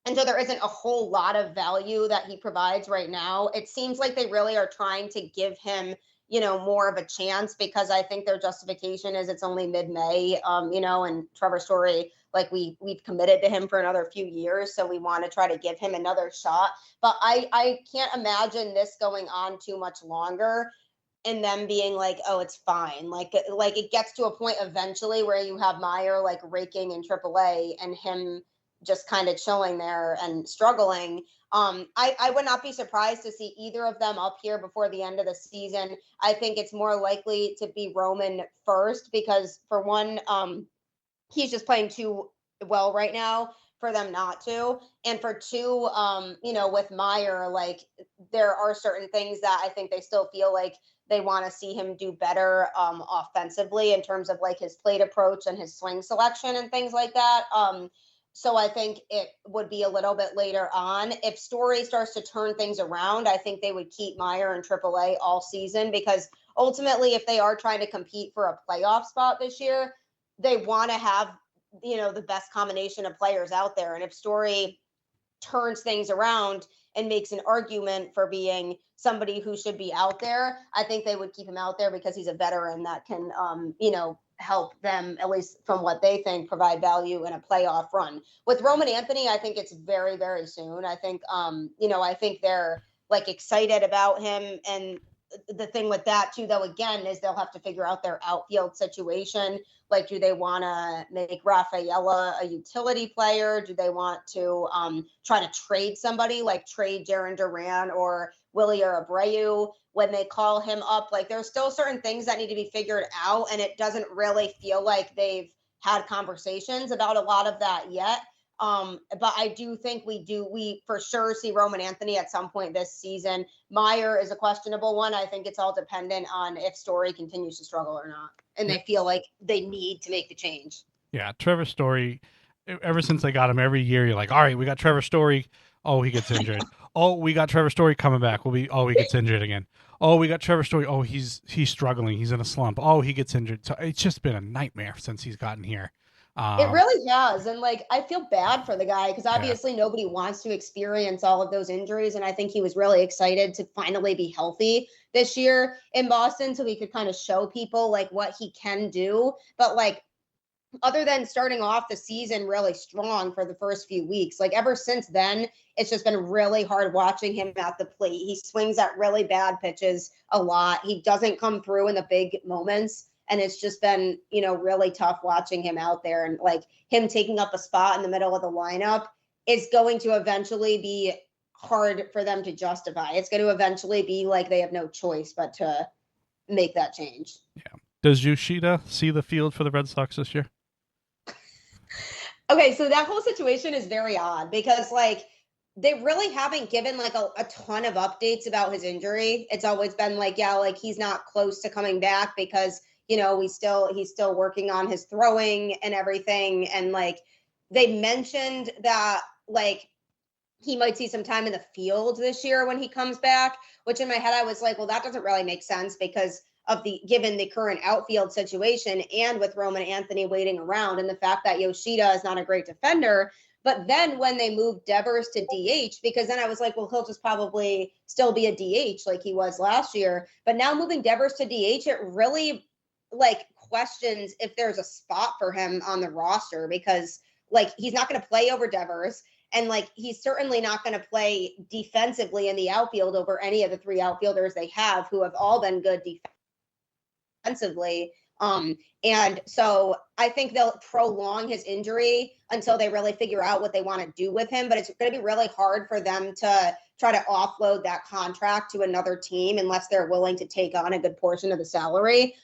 And so there isn't a whole lot of value that he provides right now. It seems like they really are trying to give him, more of a chance, because I think their justification is it's only mid-May, and Trevor Story, like we've committed to him for another few years. So we want to try to give him another shot. But I can't imagine this going on too much longer and them being like, oh, it's fine. Like it gets to a point eventually where you have Meyer like raking in AAA and him just kind of chilling there and struggling. I would not be surprised to see either of them up here before the end of the season. I think it's more likely to be Roman first because, for one, he's just playing too well right now for them not to. And for two, with Meyer, like, there are certain things that I think they still feel like they want to see him do better offensively in terms of like his plate approach and his swing selection and things like that. So I think it would be a little bit later on. If Story starts to turn things around, I think they would keep Meyer in AAA all season, because ultimately, if they are trying to compete for a playoff spot this year, they want to have, the best combination of players out there. And if Story turns things around and makes an argument for being somebody who should be out there, I think they would keep him out there because he's a veteran that can, help them, at least from what they think, provide value in a playoff run. With Roman Anthony, I think it's very, very soon. I think, I think they're like excited about him. And the thing with that too, though, again, is they'll have to figure out their outfield situation. Like, do they want to make Rafaela a utility player? Do they want to try to trade somebody, like trade Jarren Duran or Willie Abreu when they call him up? Like, there's still certain things that need to be figured out, and it doesn't really feel like they've had conversations about a lot of that yet. But I do think we for sure see Roman Anthony at some point this season. Meyer is a questionable one. I think it's all dependent on if Story continues to struggle or not, and they feel like they need to make the change. Yeah, Trevor Story, ever since they got him, every year you're like, all right, we got Trevor Story. Oh, he gets injured. Oh, we got Trevor Story coming back. He gets injured again. Oh, we got Trevor Story. Oh, he's struggling. He's in a slump. Oh, he gets injured. So it's just been a nightmare since he's gotten here. It really has. And like, I feel bad for the guy because obviously nobody wants to experience all of those injuries. And I think he was really excited to finally be healthy this year in Boston so he could kind of show people like what he can do. But like, other than starting off the season really strong for the first few weeks, like ever since then, it's just been really hard watching him at the plate. He swings at really bad pitches a lot. He doesn't come through in the big moments. And it's just been, really tough watching him out there, and like him taking up a spot in the middle of the lineup is going to eventually be hard for them to justify. It's going to eventually be like they have no choice but to make that change. Yeah. Does Yoshida see the field for the Red Sox this year? Okay, so that whole situation is very odd because like they really haven't given like a ton of updates about his injury. It's always been like, yeah, like he's not close to coming back because, he's still working on his throwing and everything. And like they mentioned that like he might see some time in the field this year when he comes back, which in my head I was like, well, that doesn't really make sense because of the given the current outfield situation and with Roman Anthony waiting around and the fact that Yoshida is not a great defender. But then when they moved Devers to DH, because then I was like, well, he'll just probably still be a DH like he was last year. But now moving Devers to DH, it really like questions if there's a spot for him on the roster because like he's not going to play over Devers. And like he's certainly not going to play defensively in the outfield over any of the three outfielders they have who have all been good defensively. And so I think they'll prolong his injury until they really figure out what they want to do with him. But it's going to be really hard for them to try to offload that contract to another team unless they're willing to take on a good portion of the salary.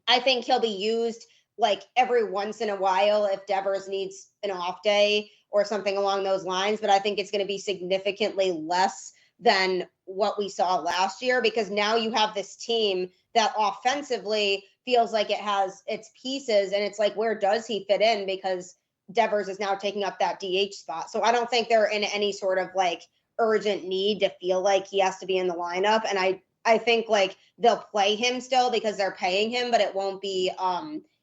I think he'll be used like every once in a while if Devers needs an off day or something along those lines. But I think it's going to be significantly less than what we saw last year because now you have this team that offensively feels like it has its pieces and it's like, where does he fit in? Because Devers is now taking up that DH spot. So I don't think they're in any sort of like urgent need to feel like he has to be in the lineup. And I think like they'll play him still because they're paying him, but it won't be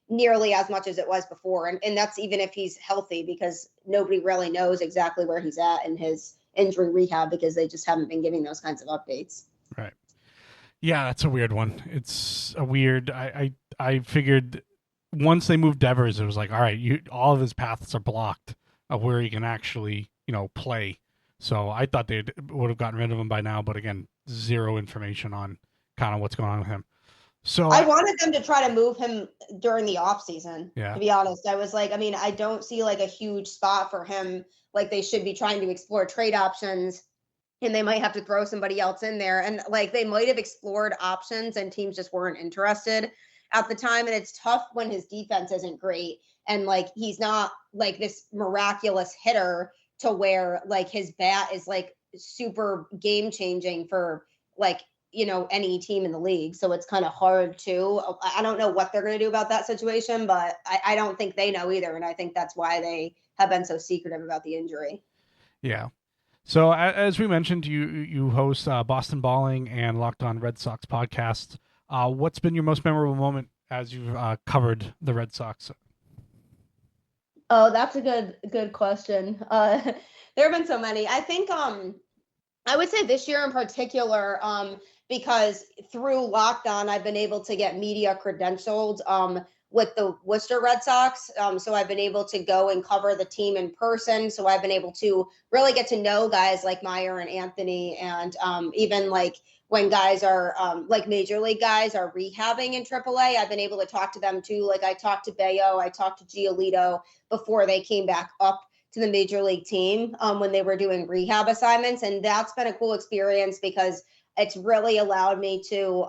nearly as much as it was before. And that's even if he's healthy because nobody really knows exactly where he's at in his injury rehab because they just haven't been giving those kinds of updates. Right. Yeah, that's a weird one. It's a weird. I figured once they moved Devers, it was like, all right, all of his paths are blocked of where he can actually, play. So I thought they would have gotten rid of him by now, but again, zero information on kind of what's going on with him. So I wanted them to try to move him during the off season. Yeah. To be honest, I was like, I don't see like a huge spot for him. Like they should be trying to explore trade options and they might have to throw somebody else in there. And like they might have explored options and teams just weren't interested at the time. And it's tough when his defense isn't great. And like, he's not like this miraculous hitter to where like his bat is like super game changing for like, any team in the league. So it's kind of hard to, I don't know what they're going to do about that situation, but I don't think they know either. And I think that's why they have been so secretive about the injury. Yeah. So as we mentioned, you host Boston Balling and Locked On Red Sox podcast. What's been your most memorable moment as you've covered the Red Sox? Oh, that's a good question. There have been so many. I think I would say this year in particular, because through Locked On, I've been able to get media credentialed with the Worcester Red Sox. So I've been able to go and cover the team in person. So I've been able to really get to know guys like Meyer and Anthony. And even like when guys are like major league guys are rehabbing in AAA, I've been able to talk to them too. Like I talked to Bayo, I talked to Giolito before they came back up to the major league team when they were doing rehab assignments. And that's been a cool experience because it's really allowed me to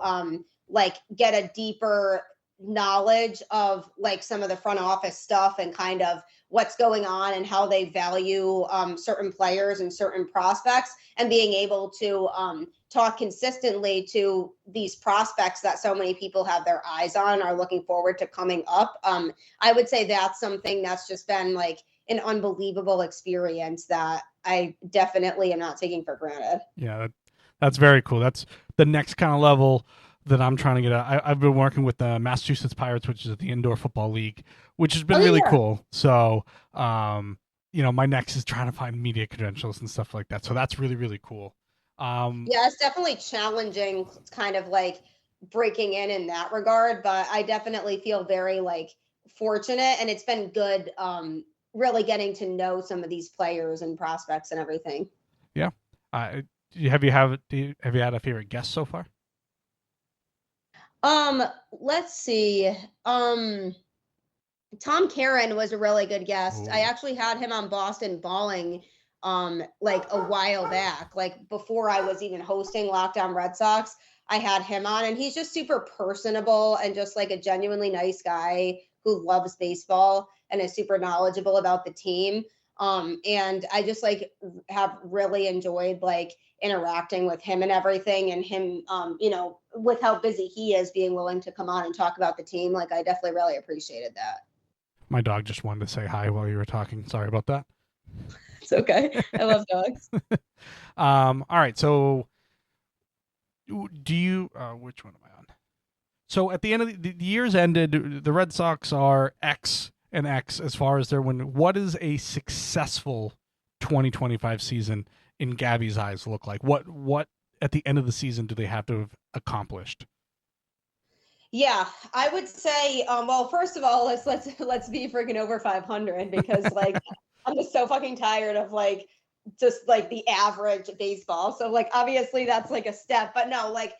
like get a deeper knowledge of like some of the front office stuff and kind of what's going on and how they value certain players and certain prospects and being able to talk consistently to these prospects that so many people have their eyes on are looking forward to coming up. I would say that's something that's just been like an unbelievable experience that I definitely am not taking for granted. Yeah, that's very cool. That's the next kind of level that I'm trying to get at. I've been working with the Massachusetts Pirates, which is the indoor football league, which has been really cool. So, my next is trying to find media credentials and stuff like that. So that's really, really cool. Yeah, it's definitely challenging kind of like breaking in that regard, but I definitely feel very like fortunate and it's been good really getting to know some of these players and prospects and everything. Yeah. Have you had a favorite guest so far? Let's see. Tom Caron was a really good guest. Ooh. I actually had him on Boston Balling like a while back, like before I was even hosting Locked On Red Sox. I had him on and he's just super personable and just like a genuinely nice guy, who loves baseball and is super knowledgeable about the team. And I just like have really enjoyed like interacting with him and everything, and him, with how busy he is, being willing to come on and talk about the team. Like, I definitely really appreciated that. My dog just wanted to say hi while you were talking. Sorry about that. It's okay. I love dogs. All right. So do you, which one am I on? So at the end of the year's ended, the Red Sox are X and X as far as their win. What is a successful 2025 season in Gabby's eyes look like? What at the end of the season do they have to have accomplished? Yeah, I would say, well, first of all, let's be freaking over 500, because like I'm just so fucking tired of like just like the average baseball. So like obviously that's like a step, but no, like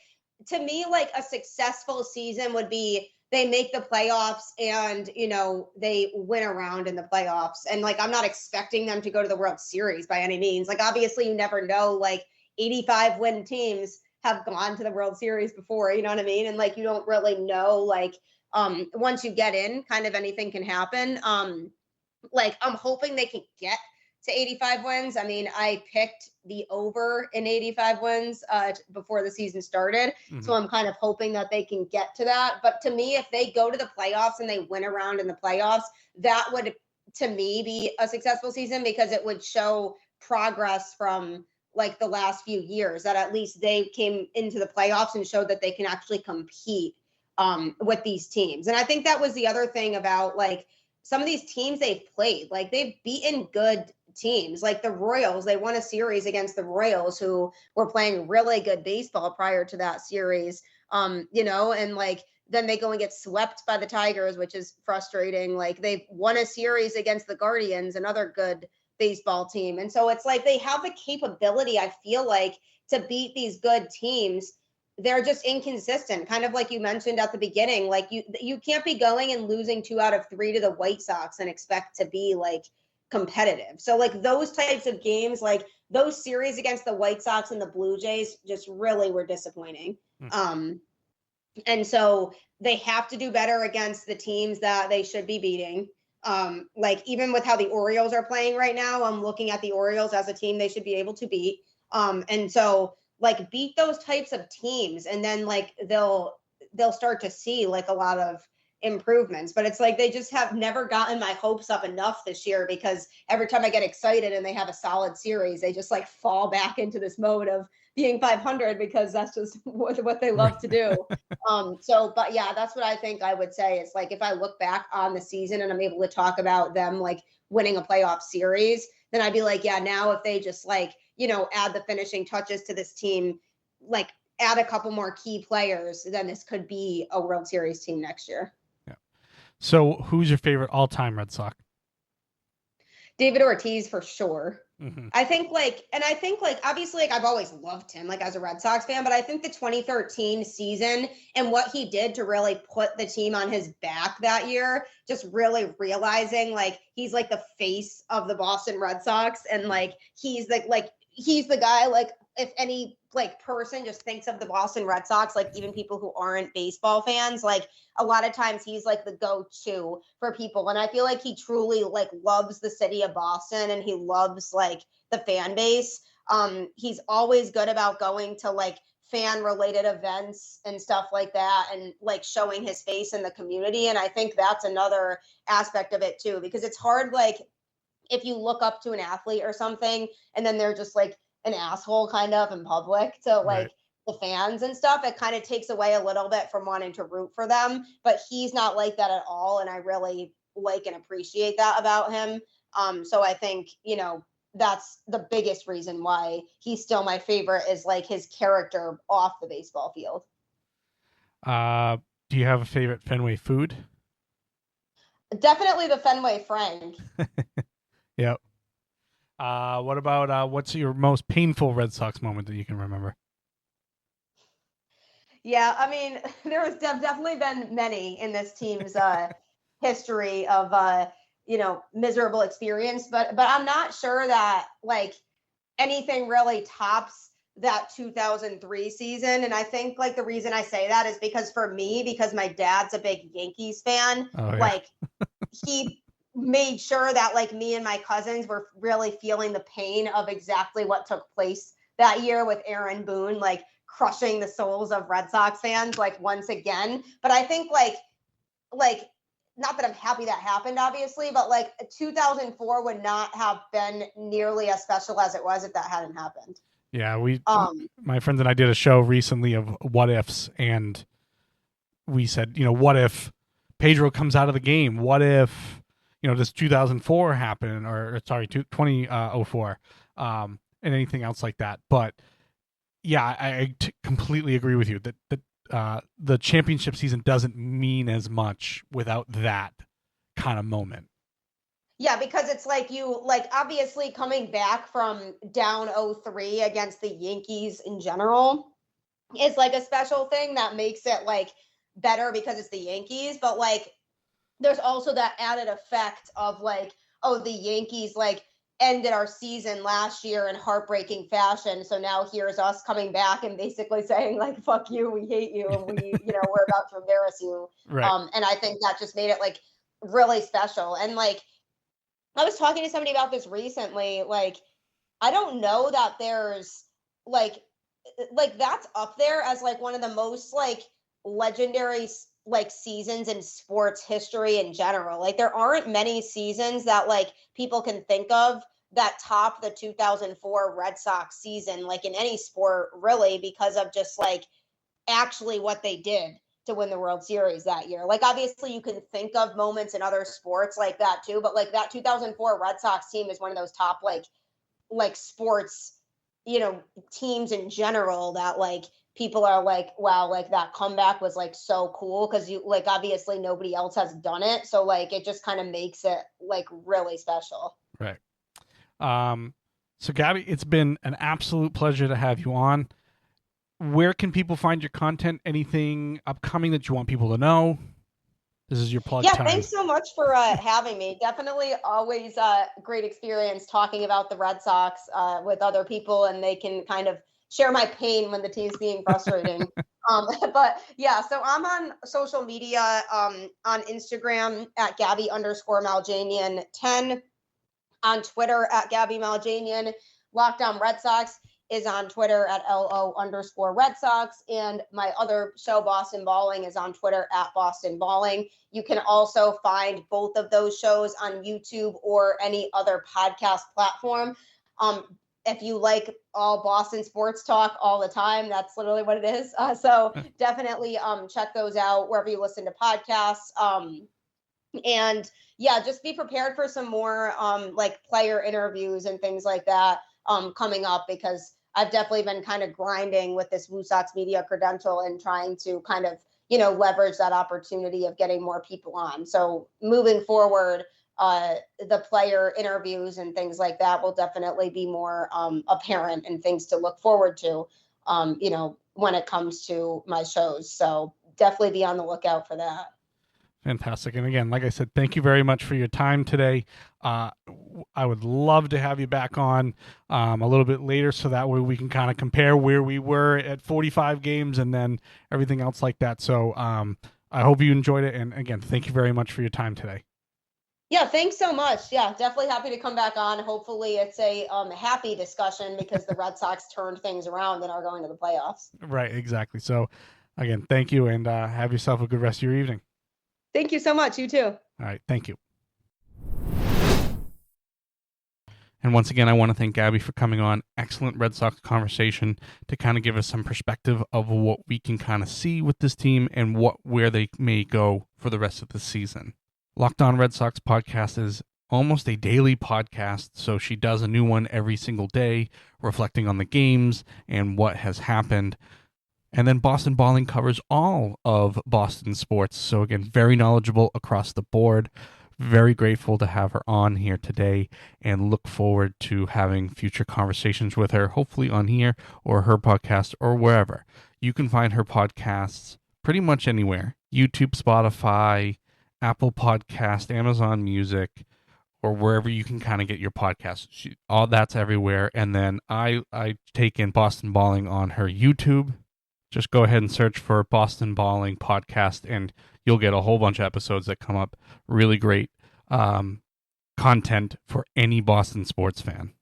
to me, like a successful season would be they make the playoffs and they win a round in the playoffs. And like I'm not expecting them to go to the World Series by any means. Like obviously you never know, like 85 win teams have gone to the World Series before, you know what I mean? And like you don't really know, like once you get in, kind of anything can happen. Like I'm hoping they can get to 85 wins. I mean, I picked the over in 85 wins before the season started. Mm-hmm. So I'm kind of hoping that they can get to that. But to me, if they go to the playoffs and they win a round in the playoffs, that would, to me, be a successful season, because it would show progress from like the last few years, that at least they came into the playoffs and showed that they can actually compete with these teams. And I think that was the other thing about like some of these teams they've played. Like they've beaten good teams, like the Royals. They won a series against the Royals, who were playing really good baseball prior to that series. And like then they go and get swept by the Tigers, which is frustrating. Like they've won a series against the Guardians, another good baseball team. And so it's like they have the capability, I feel like, to beat these good teams. They're just inconsistent, kind of like you mentioned at the beginning. Like you can't be going and losing 2 out of 3 to the White Sox and expect to be like competitive. So like those types of games, like those series against the White Sox and the Blue Jays, just really were disappointing. And so they have to do better against the teams that they should be beating. Like even with how the Orioles are playing right now, I'm looking at the Orioles as a team they should be able to beat. And so like beat those types of teams, and then like they'll start to see like a lot of improvements. But it's like they just have never gotten my hopes up enough this year, because every time I get excited and they have a solid series, they just like fall back into this mode of being 500, because that's just what they love to do. But yeah, that's what I think I would say. It's like if I look back on the season and I'm able to talk about them like winning a playoff series, then I'd be like, yeah, now if they just like, add the finishing touches to this team, like add a couple more key players, then this could be a World Series team next year. Yeah. So who's your favorite all-time Red Sox? David Ortiz for sure. Mm-hmm. I think obviously like I've always loved him like as a Red Sox fan, but I think the 2013 season and what he did to really put the team on his back that year, just really realizing like he's like the face of the Boston Red Sox, and like he's the guy, like if any like person just thinks of the Boston Red Sox, like even people who aren't baseball fans, like a lot of times he's like the go-to for people. And I feel like he truly like loves the city of Boston, and he loves like the fan base. He's always good about going to like fan related events and stuff like that, and like showing his face in the community. And I think that's another aspect of it too, because it's hard, like if you look up to an athlete or something and then they're just like an asshole kind of in public to like the fans and stuff, it kind of takes away a little bit from wanting to root for them. But he's not like that at all, and I really like and appreciate that about him. So I think that's the biggest reason why he's still my favorite, is like his character off the baseball field. Do you have a favorite Fenway food? Definitely the Fenway Frank. Yep. What about what's your most painful Red Sox moment that you can remember? Yeah, I mean, there has definitely been many in this team's history of miserable experience, but I'm not sure that like anything really tops that 2003 season. And I think like the reason I say that is because for me, because my dad's a big Yankees fan, like he made sure that like me and my cousins were really feeling the pain of exactly what took place that year with Aaron Boone, like crushing the souls of Red Sox fans, like once again. But I think like not that I'm happy that happened, obviously, but like 2004 would not have been nearly as special as it was if that hadn't happened. Yeah, my friends and I did a show recently of what ifs, and we said, what if Pedro comes out of the game? What if, does 2004 happen, or sorry, 2004, and anything else like that? But yeah, I completely agree with you that the championship season doesn't mean as much without that kind of moment. Yeah, because it's like obviously coming back from down 0-3 against the Yankees in general is like a special thing that makes it like better because it's the Yankees. But like there's also that added effect of like, oh, the Yankees like ended our season last year in heartbreaking fashion. So now here's us coming back and basically saying like, fuck you, we hate you, and we, we're about to embarrass you. Right. And I think that just made it like really special. And like, I was talking to somebody about this recently. Like, I don't know that there's like that's up there as like one of the most like legendary like seasons in sports history in general. Like there aren't many seasons that like people can think of that top the 2004 Red Sox season, like in any sport really, because of just like actually what they did to win the World Series that year. Like obviously you can think of moments in other sports like that too, but like that 2004 Red Sox team is one of those top like sports, teams in general that like people are like, wow, like that comeback was like so cool because you like obviously nobody else has done it. So like it just kind of makes it like really special. Right. So Gabby, it's been an absolute pleasure to have you on. Where can people find your content? Anything upcoming that you want people to know? This is your plug time. Thanks so much for having me. Definitely always great experience talking about the Red Sox with other people, and they can kind of share my pain when the team's being frustrating. But yeah, so I'm on social media on Instagram at Gabby_Maljanian 10, on Twitter at Gabby Maljanian. Locked On Red Sox is on Twitter at LO_Red Sox. And my other show, Boston Balling, is on Twitter at Boston Balling. You can also find both of those shows on YouTube or any other podcast platform. If you like all Boston sports talk all the time, that's literally what it is. So definitely check those out wherever you listen to podcasts. And yeah, just be prepared for some more like player interviews and things like that coming up, because I've definitely been kind of grinding with this Woo Sox media credential and trying to kind of, leverage that opportunity of getting more people on. So moving forward, the player interviews and things like that will definitely be more apparent and things to look forward to, when it comes to my shows. So definitely be on the lookout for that. Fantastic. And again, like I said, thank you very much for your time today. I would love to have you back on a little bit later, so that way we can kind of compare where we were at 45 games and then everything else like that. So I hope you enjoyed it. And again, thank you very much for your time today. Yeah, thanks so much. Yeah, definitely happy to come back on. Hopefully it's a happy discussion because the Red Sox turned things around and are going to the playoffs. Right, exactly. So again, thank you, and have yourself a good rest of your evening. Thank you so much. You too. All right. Thank you. And once again, I want to thank Gabby for coming on. Excellent Red Sox conversation to kind of give us some perspective of what we can kind of see with this team and where they may go for the rest of the season. Locked On Red Sox podcast is almost a daily podcast, so she does a new one every single day, reflecting on the games and what has happened. And then Boston Balling covers all of Boston sports. So again, very knowledgeable across the board. Very grateful to have her on here today, and look forward to having future conversations with her, hopefully on here or her podcast or wherever. You can find her podcasts pretty much anywhere. YouTube, Spotify, Apple Podcast, Amazon Music, or wherever you can kind of get your podcasts. All that's everywhere. And then I take in Boston Balling on her YouTube. Just go ahead and search for Boston Balling podcast, and you'll get a whole bunch of episodes that come up. Really great content for any Boston sports fan.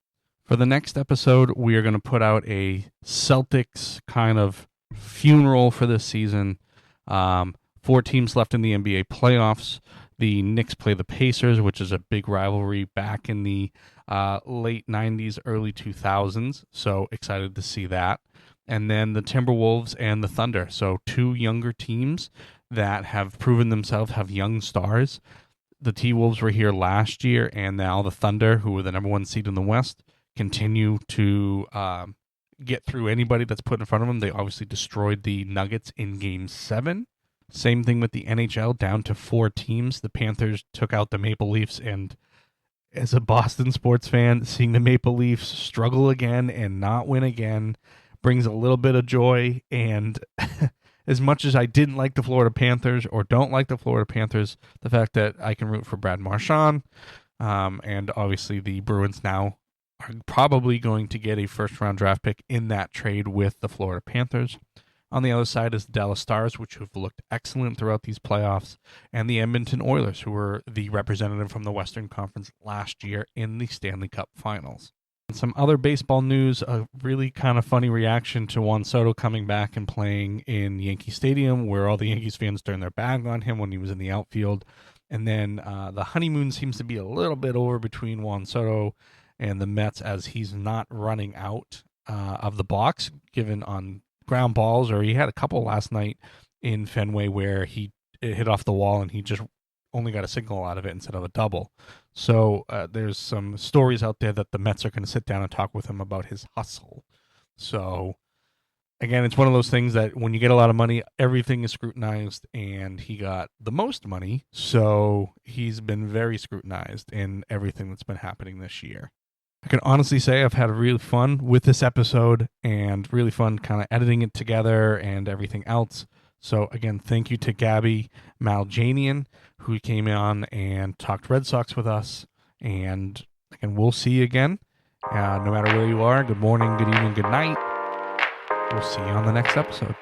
For the next episode, we are going to put out a Celtics kind of funeral for this season. 4 teams left in the NBA playoffs. The Knicks play the Pacers, which is a big rivalry back in the late 90s, early 2000s. So excited to see that. And then the Timberwolves and the Thunder. So 2 younger teams that have proven themselves, have young stars. The T-Wolves were here last year, and now the Thunder, who were the number 1 seed in the West, continue to get through anybody that's put in front of them. They obviously destroyed the Nuggets in Game 7. Same thing with the NHL, down to 4 teams. The Panthers took out the Maple Leafs, and as a Boston sports fan, seeing the Maple Leafs struggle again and not win again brings a little bit of joy. And as much as I didn't like the Florida Panthers, or don't like the Florida Panthers, the fact that I can root for Brad Marchand, and obviously the Bruins now are probably going to get a first-round draft pick in that trade with the Florida Panthers. On the other side is the Dallas Stars, which have looked excellent throughout these playoffs, and the Edmonton Oilers, who were the representative from the Western Conference last year in the Stanley Cup Finals. And some other baseball news, a really kind of funny reaction to Juan Soto coming back and playing in Yankee Stadium, where all the Yankees fans turned their back on him when he was in the outfield. And then the honeymoon seems to be a little bit over between Juan Soto and the Mets, as he's not running out of the box, given on ground balls, or he had a couple last night in Fenway where it hit off the wall and he just only got a single out of it instead of a double. So there's some stories out there that the Mets are going to sit down and talk with him about his hustle. So again, it's one of those things that when you get a lot of money, everything is scrutinized, and he got the most money, so he's been very scrutinized in everything that's been happening this year. I can honestly say I've had really fun with this episode, and really fun kind of editing it together and everything else. So again, thank you to Gabby Maljanian, who came on and talked Red Sox with us. And again, we'll see you again. No matter where you are, good morning, good evening, good night. We'll see you on the next episode.